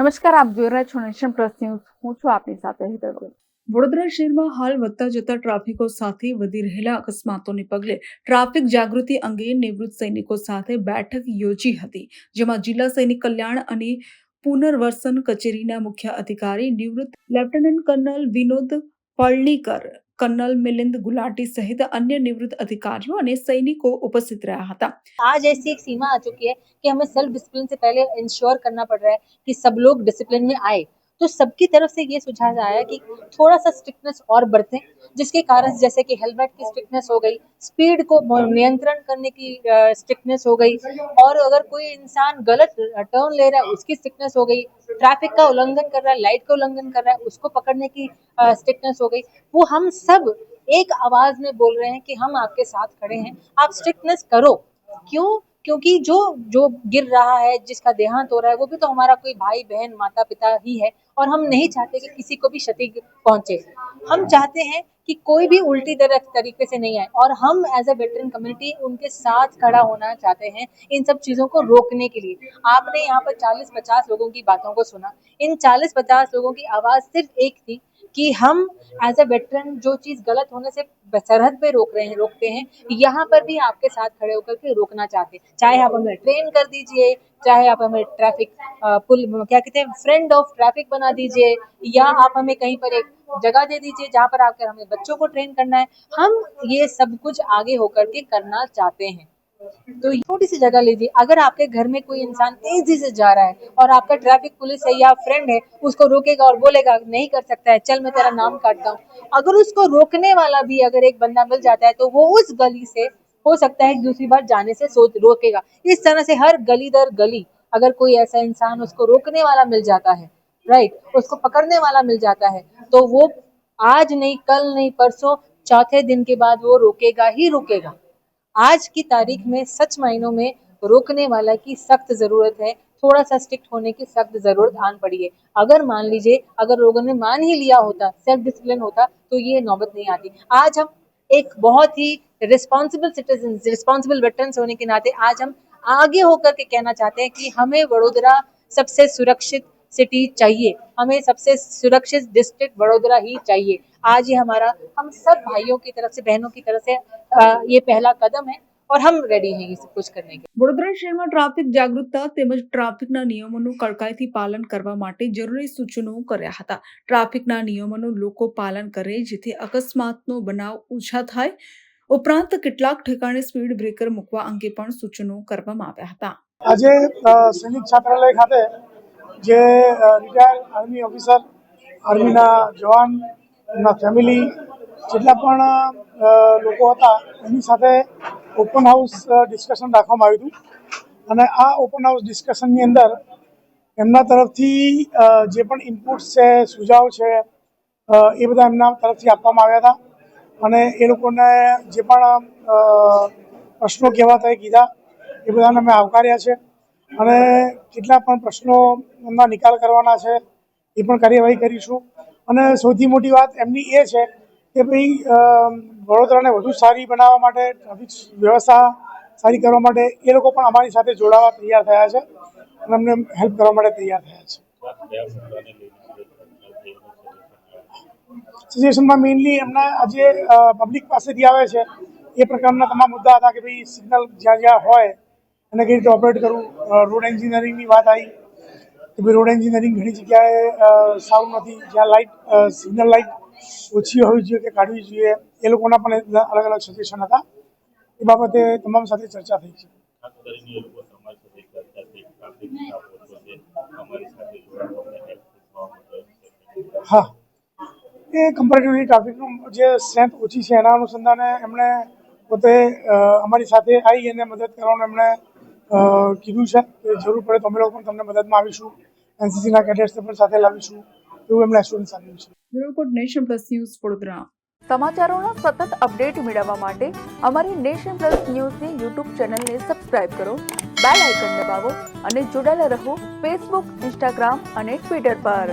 નમસ્કાર, આપ જોઈ રહ્યા છો નેશન પ્લસ ન્યૂઝ. હું છું આપની સાથે હેતલ વગર. વડોદરા શહેરમાં હાલ વધતા જતા ટ્રાફિકો સાથે વધી રહેલા અકસ્માતોને પગલે ટ્રાફિક જાગૃતિ અંગે નિવૃત્ત સૈનિકો સાથે બેઠક યોજી હતી, જેમાં જિલ્લા સૈનિક કલ્યાણ અને પુનર્વસન કચેરીના મુખ્ય અધિકારી નિવૃત્ત lieutenant colonel Vinod Palnikar, colonel Milind Gulati सहित अन्य निवृत्त अधिकारियों और सैनिकों उपस्थित रहा था। आज ऐसी एक सीमा आ चुकी है कि हमें सेल्फ डिसिप्लिन से पहले इंश्योर करना पड़ रहा है कि सब लोग डिसिप्लिन में आए। तो सबकी तरफ से ये सुझाव आया कि थोड़ा सा स्ट्रिक्टनेस और बरतें, जिसके कारण जैसे कि हेलमेट की स्ट्रिक्टनेस हो गई, स्पीड को नियंत्रण करने की स्ट्रिक्टनेस हो गई, और अगर कोई इंसान गलत टर्न ले रहा है उसकी स्ट्रिक्टनेस हो गई, ट्रैफिक का उल्लंघन कर रहा है, लाइट का उल्लंघन कर रहा है उसको पकड़ने की स्ट्रिक्टनेस हो गई। वो हम सब एक आवाज में बोल रहे हैं कि हम आपके साथ खड़े हैं, आप स्ट्रिक्टनेस करो। क्यों? क्योंकि जो जो गिर रहा है, जिसका देहांत हो रहा है, वो भी तो हमारा कोई भाई बहन माता पिता ही है, और हम नहीं चाहते कि किसी को भी क्षति पहुंचे। हम चाहते हैं कि कोई भी उल्टी तरीके से नहीं आए, और हम एज ए वेटरन कम्युनिटी उनके साथ खड़ा होना चाहते हैं इन सब चीजों को रोकने के लिए। आपने यहाँ पर 40-50 लोगों की बातों को सुना। इन 40-50 लोगों की आवाज सिर्फ एक थी कि हम एज ए वेटरन जो चीज गलत होने से सरहद पे रोकते हैं, यहाँ पर भी आपके साथ खड़े होकर के रोकना चाहते हैं। चाहे आप हमें ट्रेन कर दीजिए, चाहे आप हमें ट्रैफिक पुल क्या कहते हैं फ्रेंड ऑफ ट्रैफिक बना दीजिए, या आप हमें कहीं पर एक जगह दे दीजिए जहाँ पर आकर हमें बच्चों को ट्रेन करना है। हम ये सब कुछ आगे होकर के करना चाहते हैं। तो छोटी सी जगह लीजिए, अगर आपके घर में कोई इंसान तेजी से जा रहा है और आपका ट्रैफिक पुलिस है या फ्रेंड है, उसको रोकेगा और बोलेगा नहीं कर सकता है, चल मैं तेरा नाम काटता हूँ, अगर उसको रोकने वाला भी अगर एक बंदा मिल जाता है तो वो उस गली से हो सकता है दूसरी बार जाने से रोकेगा। इस तरह से हर गली दर गली अगर कोई ऐसा इंसान उसको रोकने वाला मिल जाता है, राइट, उसको पकड़ने वाला मिल जाता है, तो वो आज नहीं कल नहीं परसों चौथे दिन के बाद वो रोकेगा ही रोकेगा। आज की तारीख में सच मायनों में रोकने वाला की सख्त जरूरत है, थोड़ा सा स्ट्रिक्ट होने की सख्त जरूरत आन पड़ी है। अगर मान लीजिए अगर लोगों ने मान ही लिया होता, सेल्फ डिसिप्लिन होता, तो ये नौबत नहीं आती। आज हम एक बहुत ही रिस्पॉन्सिबल सिटीजन, रिस्पॉन्सिबल वेटरन्स होने के नाते आज हम आगे होकर के कहना चाहते हैं कि हमें वडोदरा सबसे सुरक्षित सिटी चाहिए, हमें सबसे सुरक्षित डिस्ट्रिक्ट वडोदरा ही चाहिए। आज ये हमारा हम सब भाइयों की तरफ से बहनों की तरफ से ये पहला कदम है, और हम रेडी हैं ये सब कुछ करने के। વડોદરા શહેરમાં ટ્રાફિક જાગૃતતા તેમજ ટ્રાફિકના નિયમોનું કડકાઈથી પાલન કરવા માટે જરૂરી સૂચનો કર્યા હતા. ટ્રાફિકના નિયમોનું લોકો પાલન કરે જેથી અકસ્માતનો બનાવ ઓછા થાય. ઉપરાંત કેટલાક ઠેકાણે સ્પીડ બ્રેકર મૂકવા અંગે પણ સૂચનો કરવામાં આવ્યા હતા. આજે સૈનિક છાત્રાલય ખાતે જે રિટાયર્ડ આર્મી ઓફિસર, આર્મીના જવાન, એમના ફેમિલી જેટલા પણ લોકો હતા એની સાથે ઓપન હાઉસ ડિસ્કશન રાખવામાં આવ્યું હતું, અને આ ઓપન હાઉસ ડિસ્કશનની અંદર એમના તરફથી જે પણ ઇનપુટ્સ છે, સુઝાવ છે, એ બધા એમના તરફથી આપવામાં આવ્યા હતા, અને એ લોકોને જે પણ પ્રશ્નો કહેવાતા કીધા એ બધાને અમે આવકાર્યા છે, અને કેટલા પણ પ્રશ્નોના નિકાલ કરવાના છે એ પણ કાર્યવાહી કરીશું. અને સૌથી મોટી વાત એમની એ છે કે ભાઈ વડોદરાને વધુ સારી બનાવવા માટે, ટ્રાફિક વ્યવસ્થા સારી કરવા માટે એ લોકો પણ અમારી સાથે જોડાવા તૈયાર થયા છે અને અમને હેલ્પ કરવા માટે તૈયાર થયા છે. સજેશનમાં મેઇનલી એમના આજે પબ્લિક પાસેથી આવે છે એ પ્રકારના તમામ મુદ્દા હતા કે ભાઈ સિગ્નલ જ્યાં જ્યાં હોય એને કઈ રીતે ઓપરેટ કરવું. રોડ એન્જિનિયરિંગની વાત આવી કે ભાઈ રોડ એન્જિનિયરિંગ ઘણી જગ્યાએ સારું નથી, જ્યાં લાઇટ સિગ્નલ લાઇટ ઓછી હોવી જોઈએ કે કાઢવી જોઈએ, એ લોકોના પણ અલગ અલગ સજેશન હતા. એ બાબતે તમામ સાથે ચર્ચા થઈ છે. હા, એ કમ્પેરેટિવલી ટ્રાફિકનું જે સ્ટ્રેન્થ ઓછી છે એના અનુસંધાને એમણે પોતે અમારી સાથે આવી અને મદદ કરવાનું એમણે કીધું છે કે જરૂર પડે તો અમે લોકો પણ તમને મદદમાં આવીશું, એનસીસીના કેડેટ્સને પણ સાથે લાવીશું, એવું એમણે એશ્યોરન્સ આપ્યું છે. Report Nation Plus News Vadodara. સમાચારોના સતત અપડેટ મેળવવા માટે અમારી નેશન પ્લસ ન્યૂઝની યુટ્યુબ ચેનલને સબસ્ક્રાઇબ કરો, બેલ આઇકન દબાવો અને જોડાયેલા રહો ફેસબુક, ઇન્સ્ટાગ્રામ અને ટ્વિટર પર.